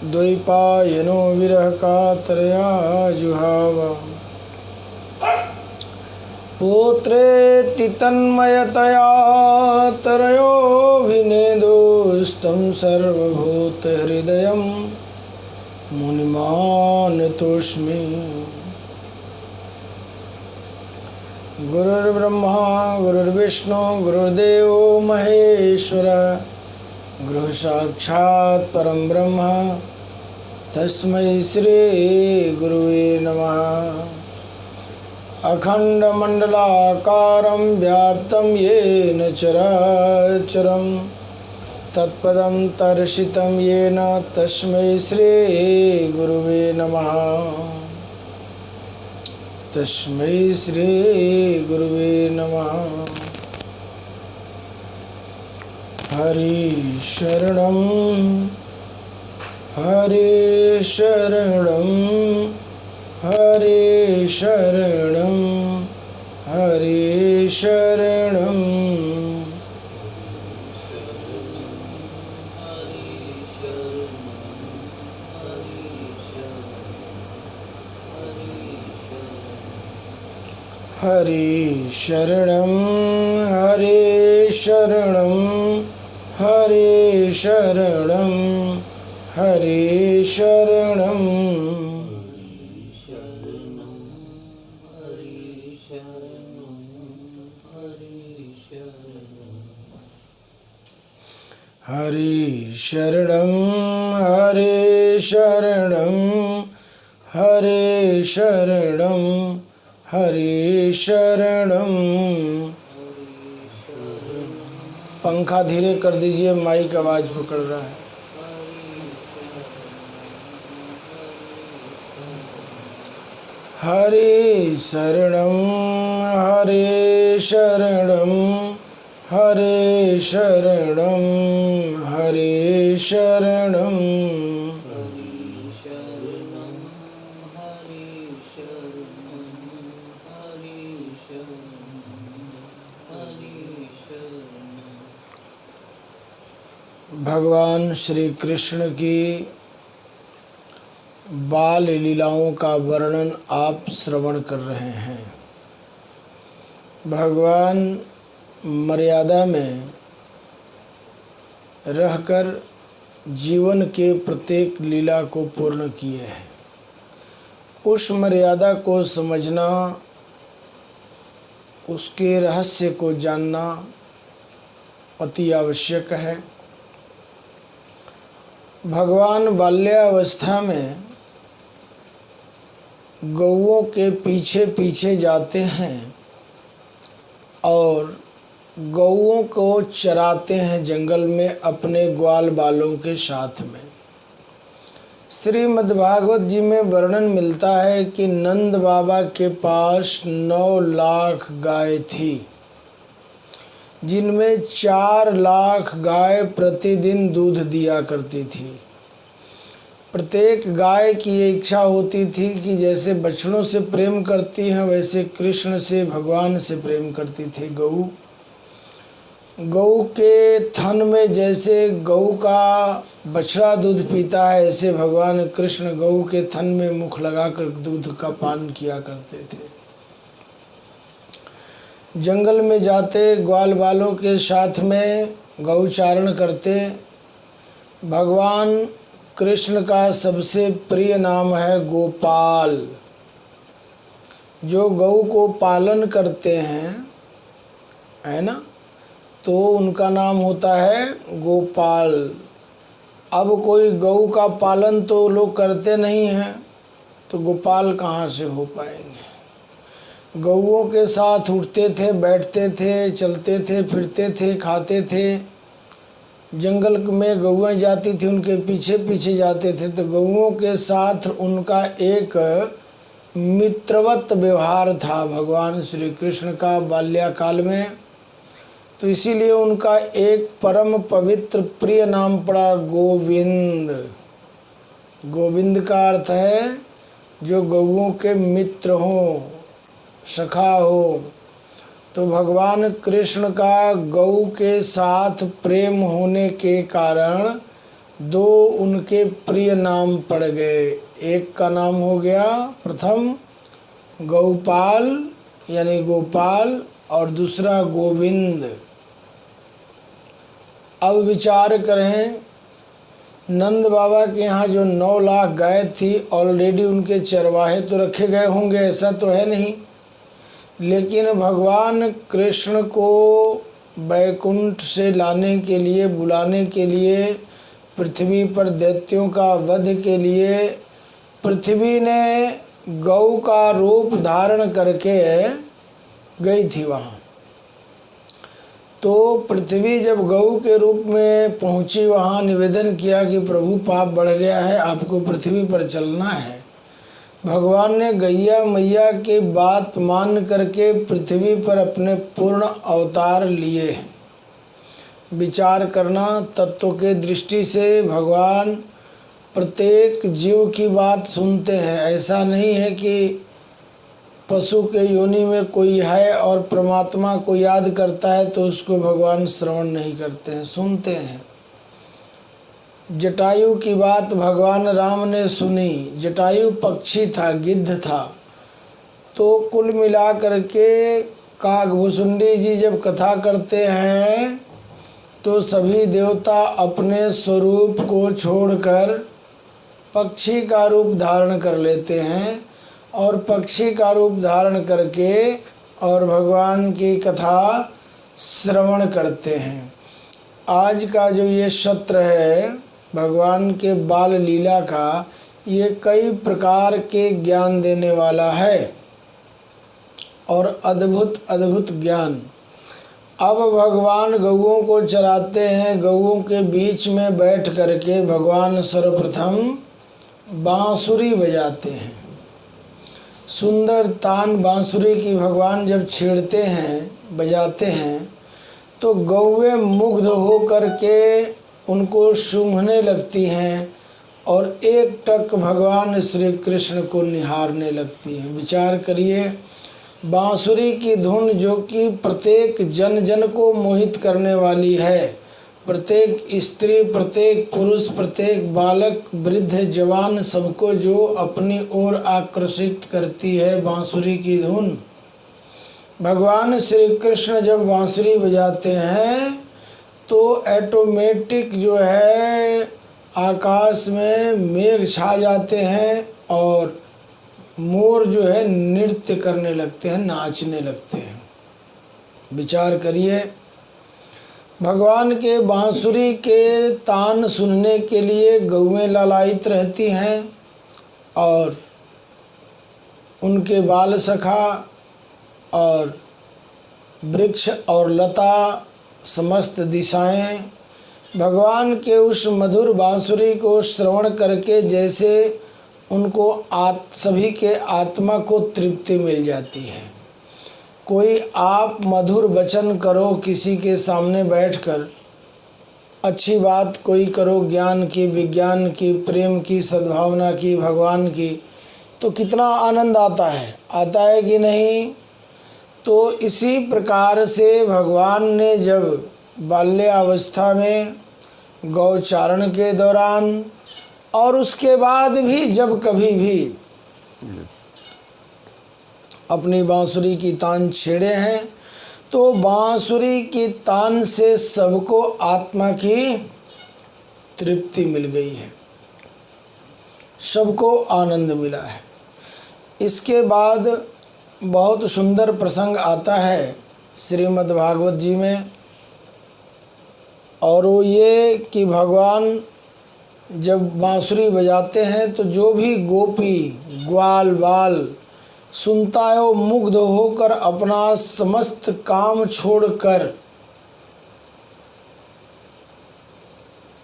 द्वैपायनो विरह कातरया जुहाव पुत्रेति तन्मयतया तरयोभिनेदुस्तं सर्वभूतहृदयं मुनिमानतोऽस्मि। गुरुर्ब्रह्मा गुरुर्विष्णु गुरुर्देवो महेश्वरः, गुरुः साक्षात् परं ब्रह्म तस्मै श्री गुरुवे नमः। अखण्डमण्डलाकारं व्याप्तं येन चराचरं तत्पदं दर्शितं येन तस्मै श्री गुरुवे नमः। तस्मै श्री गुरुवे नमः। हरि शरणं हरि शरणं हरि शरणं हरि शरणं। हरि शरणं हरि शरणं हरि शरणं हरि शरणं। हरि शरणं हरि शरणं हरि शरणं हरि शरणं। पंखा धीरे कर दीजिए, माइक आवाज पकड़ रहा है। हरि शरणं हरि शरणं हरि शरणं हरि शरणं। भगवान श्री कृष्ण की बाल लीलाओं का वर्णन आप श्रवण कर रहे हैं। भगवान मर्यादा में रहकर जीवन के प्रत्येक लीला को पूर्ण किए हैं। उस मर्यादा को समझना, उसके रहस्य को जानना अति आवश्यक है। भगवान बाल्यावस्था में गौओं के पीछे पीछे जाते हैं और गौओं को चराते हैं जंगल में अपने ग्वाल बालों के साथ में। श्रीमद्भागवत जी में वर्णन मिलता है कि नंद बाबा के पास 9 लाख गाय थी, जिनमें 4 लाख गाय प्रतिदिन दूध दिया करती थी। प्रत्येक गाय की इच्छा होती थी कि जैसे बछड़ों से प्रेम करती हैं वैसे कृष्ण से, भगवान से प्रेम करती थी। गऊ के थन में जैसे गऊ का बछड़ा दूध पीता है, ऐसे भगवान कृष्ण गऊ के थन में मुख लगाकर दूध का पान किया करते थे। जंगल में जाते, ग्वाल बालों के साथ में गौचारण करते। भगवान कृष्ण का सबसे प्रिय नाम है गोपाल। जो गौ को पालन करते हैं, है ना, तो उनका नाम होता है गोपाल। अब कोई गौ का पालन तो लोग करते नहीं हैं, तो गोपाल कहाँ से हो पाएंगे। गौओं के साथ उठते थे, बैठते थे, चलते थे, फिरते थे, खाते थे। जंगल में गौएं जाती थी, उनके पीछे पीछे जाते थे। तो गौओं के साथ उनका एक मित्रवत व्यवहार था भगवान श्री कृष्ण का बाल्यकाल में। तो इसीलिए उनका एक परम पवित्र प्रिय नाम पड़ा गोविंद। गोविंद का अर्थ है जो गौओं के मित्र हों, सखा हो। तो भगवान कृष्ण का गौ के साथ प्रेम होने के कारण दो उनके प्रिय नाम पड़ गए। एक का नाम हो गया प्रथम गौपाल यानी गोपाल और दूसरा गोविंद। अब विचार करें, नंद बाबा के यहाँ जो 9 लाख गाय थी, ऑलरेडी उनके चरवाहे तो रखे गए होंगे, ऐसा तो है नहीं। लेकिन भगवान कृष्ण को बैकुंठ से लाने के लिए, बुलाने के लिए, पृथ्वी पर दैत्यों का वध के लिए पृथ्वी ने गौ का रूप धारण करके गई थी वहाँ। तो पृथ्वी जब गौ के रूप में पहुँची, वहाँ निवेदन किया कि प्रभु पाप बढ़ गया है, आपको पृथ्वी पर चलना है। भगवान ने गैया मैया की बात मान करके पृथ्वी पर अपने पूर्ण अवतार लिए। विचार करना, तत्व के दृष्टि से भगवान प्रत्येक जीव की बात सुनते हैं। ऐसा नहीं है कि पशु के योनि में कोई है और परमात्मा को याद करता है तो उसको भगवान श्रवण नहीं करते हैं, सुनते हैं। जटायु की बात भगवान राम ने सुनी। जटायु पक्षी था, गिद्ध था। तो कुल मिला करके काकभुसुंडी जी जब कथा करते हैं तो सभी देवता अपने स्वरूप को छोड़कर पक्षी का रूप धारण कर लेते हैं और पक्षी का रूप धारण करके और भगवान की कथा श्रवण करते हैं। आज का जो ये सत्र है भगवान के बाल लीला का, ये कई प्रकार के ज्ञान देने वाला है और अद्भुत अद्भुत ज्ञान। अब भगवान गौओं को चराते हैं। गौओं के बीच में बैठ करके भगवान सर्वप्रथम बांसुरी बजाते हैं। सुंदर तान बांसुरी की भगवान जब छेड़ते हैं, बजाते हैं, तो गौएं मुग्ध हो करके उनको सूंघने लगती हैं और एक टक भगवान श्री कृष्ण को निहारने लगती हैं। विचार करिए, बांसुरी की धुन जो कि प्रत्येक जन जन को मोहित करने वाली है, प्रत्येक स्त्री, प्रत्येक पुरुष, प्रत्येक बालक, वृद्ध, जवान, सबको जो अपनी ओर आकर्षित करती है बांसुरी की धुन। भगवान श्री कृष्ण जब बांसुरी बजाते हैं तो ऑटोमेटिक जो है आकाश में मेघ छा जाते हैं और मोर जो है नृत्य करने लगते हैं, नाचने लगते हैं। विचार करिए, भगवान के बांसुरी के तान सुनने के लिए गौएं लालायित रहती हैं और उनके बाल सखा और वृक्ष और लता, समस्त दिशाएं भगवान के उस मधुर बांसुरी को श्रवण करके जैसे उनको सभी के आत्मा को तृप्ति मिल जाती है। कोई आप मधुर वचन करो किसी के सामने बैठकर, अच्छी बात कोई करो, ज्ञान की, विज्ञान की, प्रेम की, सद्भावना की, भगवान की, तो कितना आनंद आता है कि नहीं। तो इसी प्रकार से भगवान ने जब बाल्यावस्था में, गौचारण के दौरान और उसके बाद भी जब कभी भी अपनी बांसुरी की तान छेड़े हैं तो बांसुरी की तान से सबको आत्मा की तृप्ति मिल गई है, सबको आनंद मिला है। इसके बाद बहुत सुंदर प्रसंग आता है श्रीमद् भागवत जी में, और वो ये कि भगवान जब बांसुरी बजाते हैं तो जो भी गोपी, ग्वाल बाल सुनता है वो मुग्ध होकर अपना समस्त काम छोड़कर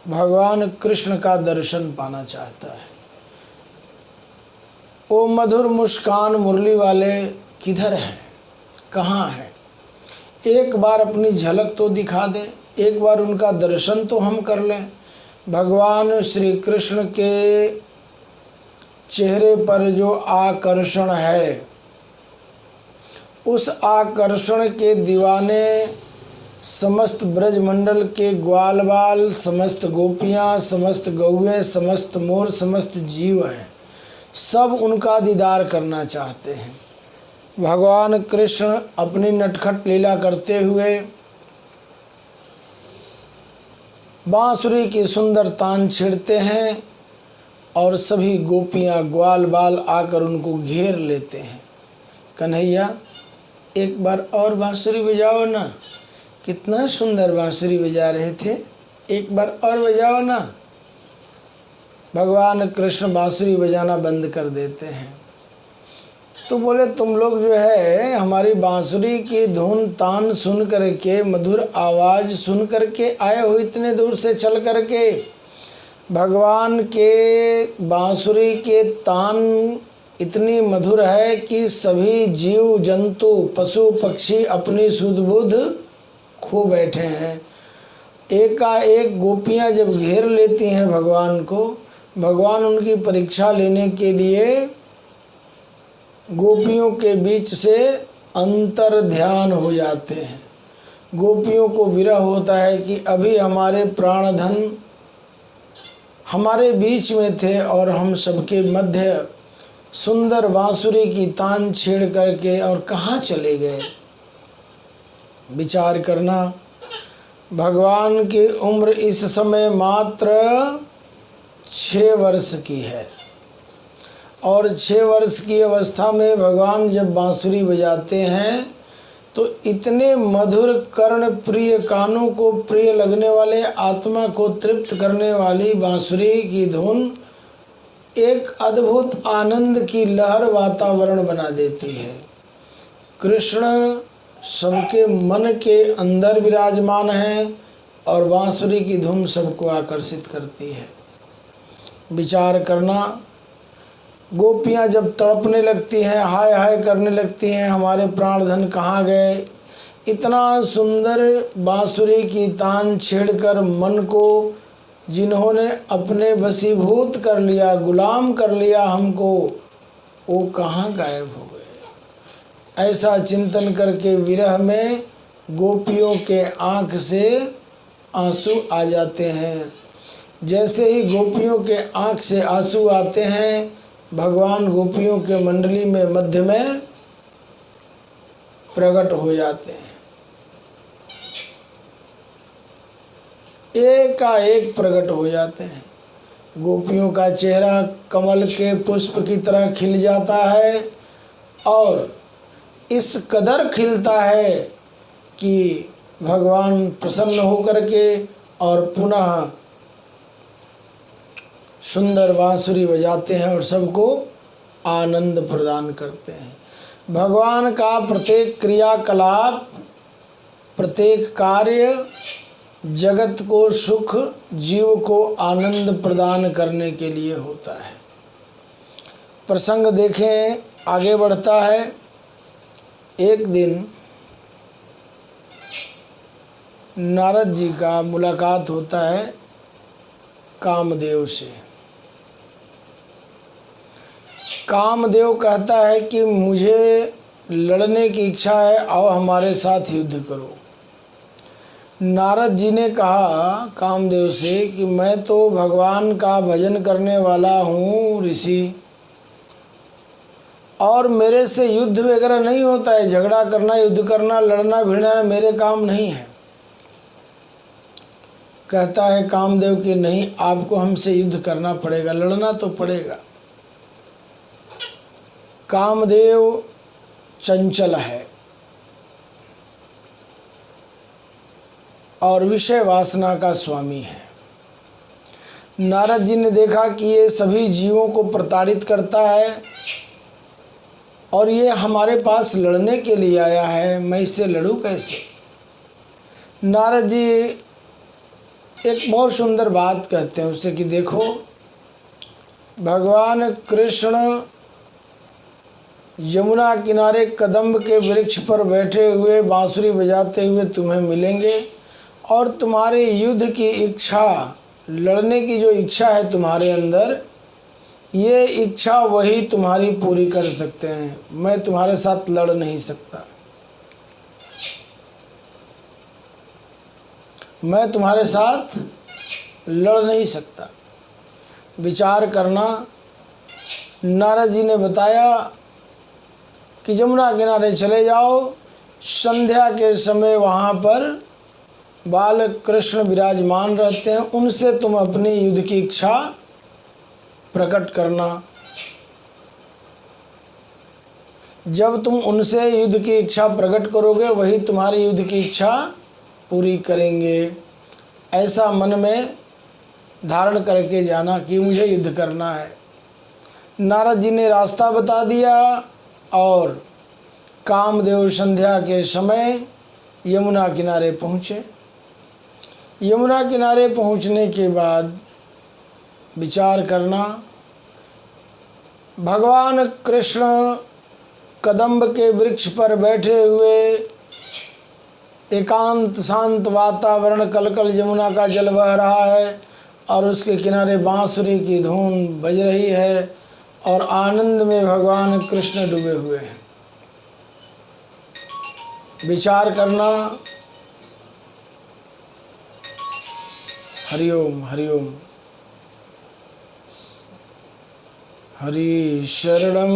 भगवान कृष्ण का दर्शन पाना चाहता है। वो मधुर मुस्कान मुरली वाले किधर हैं, कहाँ हैं? एक बार अपनी झलक तो दिखा दें, एक बार उनका दर्शन तो हम कर लें। भगवान श्री कृष्ण के चेहरे पर जो आकर्षण है, उस आकर्षण के दीवाने समस्त ब्रजमंडल के ग्वाल बाल, समस्त गोपियाँ, समस्त गौएं, समस्त मोर, समस्त जीव हैं, सब उनका दीदार करना चाहते हैं। भगवान कृष्ण अपनी नटखट लीला करते हुए बांसुरी की सुंदर तान छेड़ते हैं और सभी गोपियाँ ग्वाल बाल आकर उनको घेर लेते हैं। कन्हैया एक बार और बांसुरी बजाओ ना, कितना सुंदर बांसुरी बजा रहे थे, एक बार और बजाओ ना। भगवान कृष्ण बांसुरी बजाना बंद कर देते हैं। तो बोले तुम लोग जो है हमारी बांसुरी की धुन तान सुन करके, मधुर आवाज़ सुन करके आए हो इतने दूर से चल करके। भगवान के बांसुरी के तान इतनी मधुर है कि सभी जीव जंतु पशु पक्षी अपनी सुध बुध खो बैठे हैं। एकाएक गोपियाँ जब घेर लेती हैं भगवान को, भगवान उनकी परीक्षा लेने के लिए गोपियों के बीच से अंतर ध्यान हो जाते हैं। गोपियों को विरह होता है कि अभी हमारे प्राणधन हमारे बीच में थे और हम सबके मध्य सुंदर बांसुरी की तान छेड़ करके और कहाँ चले गए। विचार करना, भगवान की उम्र इस समय मात्र 6 वर्ष की है और 6 वर्ष की अवस्था में भगवान जब बांसुरी बजाते हैं तो इतने मधुर कर्ण प्रिय, कानों को प्रिय लगने वाले, आत्मा को तृप्त करने वाली बांसुरी की धुन एक अद्भुत आनंद की लहर वातावरण बना देती है। कृष्ण सबके मन के अंदर विराजमान है और बांसुरी की धुन सबको आकर्षित करती है। विचार करना, गोपियाँ जब तड़पने लगती हैं, हाय हाय करने लगती हैं, हमारे प्राणधन कहाँ गए। इतना सुंदर बांसुरी की तान छेड़कर मन को जिन्होंने अपने वशीभूत कर लिया, गुलाम कर लिया हमको, वो कहाँ गायब हो गए। ऐसा चिंतन करके विरह में गोपियों के आँख से आंसू आ जाते हैं। जैसे ही गोपियों के आँख से आंसू आते हैं, भगवान गोपियों के मंडली में मध्य में प्रकट हो जाते हैं। एकाएक प्रकट हो जाते हैं। गोपियों का चेहरा कमल के पुष्प की तरह खिल जाता है और इस कदर खिलता है कि भगवान प्रसन्न होकर के और पुनः सुंदर बांसुरी बजाते हैं और सबको आनंद प्रदान करते हैं। भगवान का प्रत्येक क्रियाकलाप, प्रत्येक कार्य जगत को सुख, जीव को आनंद प्रदान करने के लिए होता है। प्रसंग देखें, आगे बढ़ता है। एक दिन नारद जी का मुलाकात होता है कामदेव से। कामदेव कहता है कि मुझे लड़ने की इच्छा है, आओ हमारे साथ युद्ध करो। नारद जी ने कहा कामदेव से कि मैं तो भगवान का भजन करने वाला हूँ ऋषि, और मेरे से युद्ध वगैरह नहीं होता है। झगड़ा करना, युद्ध करना, लड़ना भिड़ना मेरे काम नहीं है। कहता है कामदेव कि नहीं, आपको हमसे युद्ध करना पड़ेगा, लड़ना तो पड़ेगा। कामदेव चंचल है और विषय वासना का स्वामी है। नारद जी ने देखा कि ये सभी जीवों को प्रताड़ित करता है और ये हमारे पास लड़ने के लिए आया है, मैं इससे लड़ूं कैसे। नारद जी एक बहुत सुंदर बात कहते हैं उससे कि देखो, भगवान कृष्ण यमुना किनारे कदम्ब के वृक्ष पर बैठे हुए बांसुरी बजाते हुए तुम्हें मिलेंगे और तुम्हारे युद्ध की इच्छा, लड़ने की जो इच्छा है तुम्हारे अंदर, ये इच्छा वही तुम्हारी पूरी कर सकते हैं। मैं तुम्हारे साथ लड़ नहीं सकता। मैं तुम्हारे साथ लड़ नहीं सकता। विचार करना। नारद जी ने बताया कि जमुना किनारे चले जाओ, संध्या के समय वहाँ पर बाल कृष्ण विराजमान रहते हैं, उनसे तुम अपनी युद्ध की इच्छा प्रकट करना। जब तुम उनसे युद्ध की इच्छा प्रकट करोगे, वही तुम्हारी युद्ध की इच्छा पूरी करेंगे। ऐसा मन में धारण करके जाना कि मुझे युद्ध करना है। नारद जी ने रास्ता बता दिया और कामदेव संध्या के समय यमुना किनारे पहुँचे। यमुना किनारे पहुँचने के बाद विचार करना। भगवान कृष्ण कदम्ब के वृक्ष पर बैठे हुए, एकांत शांत वातावरण, कलकल यमुना का जल बह रहा है और उसके किनारे बांसुरी की धुन बज रही है और आनंद में भगवान कृष्ण डूबे हुए हैं। विचार करना। हरिओम हरिओम। हरि शरणम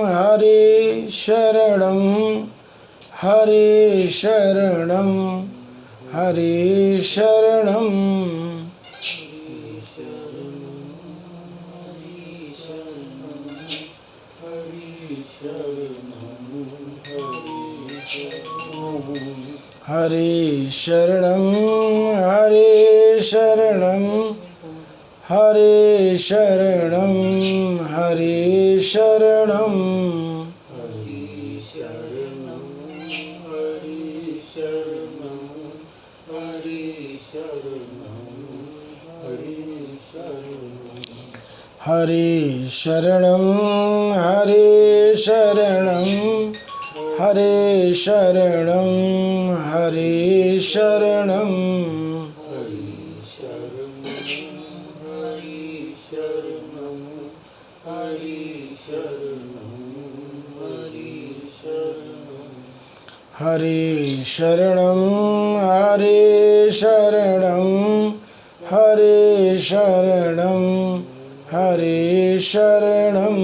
हरि शरणम हरि शरणम हरि शरणम। हरि शरणम हरि शरणम हरि शरणम हरि शरणम। हरि शरणम हरि शरणम हरि शरणम हरि शरणम। हरि शरणम हरि शरणम हरि शरणम हरि शरणम।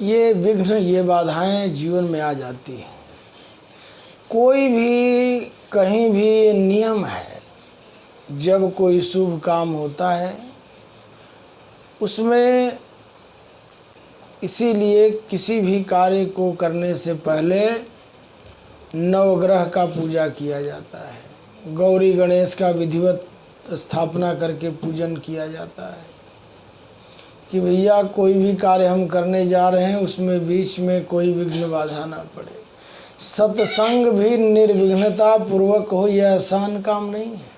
ये विघ्न, ये बाधाएं जीवन में आ जाती हैं। कोई भी कहीं भी नियम है, जब कोई शुभ काम होता है उसमें, इसीलिए किसी भी कार्य को करने से पहले नवग्रह का पूजा किया जाता है। गौरी गणेश का विधिवत स्थापना करके पूजन किया जाता है कि भैया कोई भी कार्य हम करने जा रहे हैं उसमें बीच में कोई विघ्न बाधा ना पड़े। सत्संग भी निर्विघ्नता पूर्वक हो, यह आसान काम नहीं है।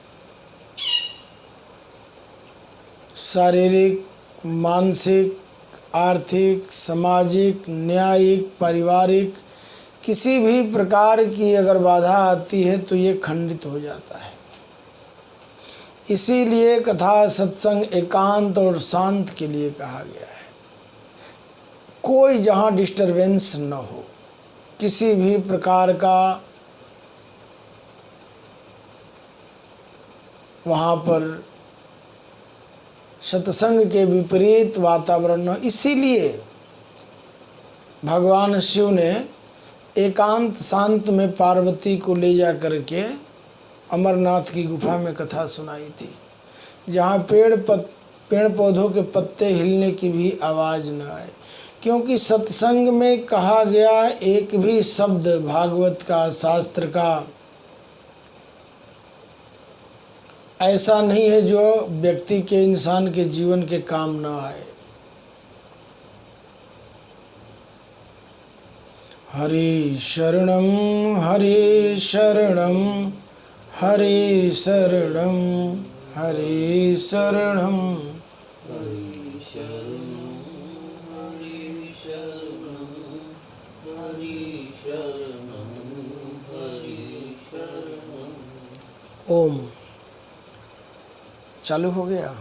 शारीरिक, मानसिक, आर्थिक, सामाजिक, न्यायिक, पारिवारिक किसी भी प्रकार की अगर बाधा आती है तो ये खंडित हो जाता है। इसीलिए कथा सत्संग एकांत और शांत के लिए कहा गया है। कोई जहाँ डिस्टरबेंस न हो, किसी भी प्रकार का वहाँ पर सत्संग के विपरीत वातावरण न। इसीलिए भगवान शिव ने एकांत शांत में पार्वती को ले जा करके अमरनाथ की गुफा में कथा सुनाई थी, जहाँ पेड़ पौधों के पत्ते हिलने की भी आवाज़ न आए। क्योंकि सत्संग में कहा गया एक भी शब्द भागवत का, शास्त्र का ऐसा नहीं है जो व्यक्ति के, इंसान के जीवन के काम न आए। हरि शरणम हरि शरणम हरि शरणम हरि शरणम। ओम। चालू हो गया,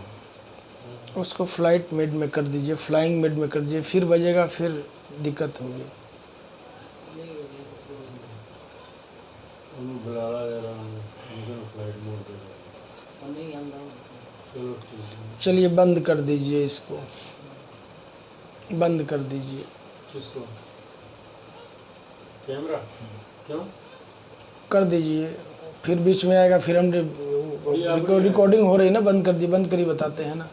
उसको फ्लाइट मोड में कर दीजिए, फ्लाइंग मोड में कर दीजिए, फिर बजेगा, फिर दिक्कत होगी। चलिए बंद कर दीजिए, इसको बंद कर दीजिए। किसको? कैमरा क्यों? कर दीजिए, फिर बीच में आएगा, फिर हम रिकॉर्डिंग हो रही है ना, बंद कर दिए, बंद करिए, बताते हैं ना।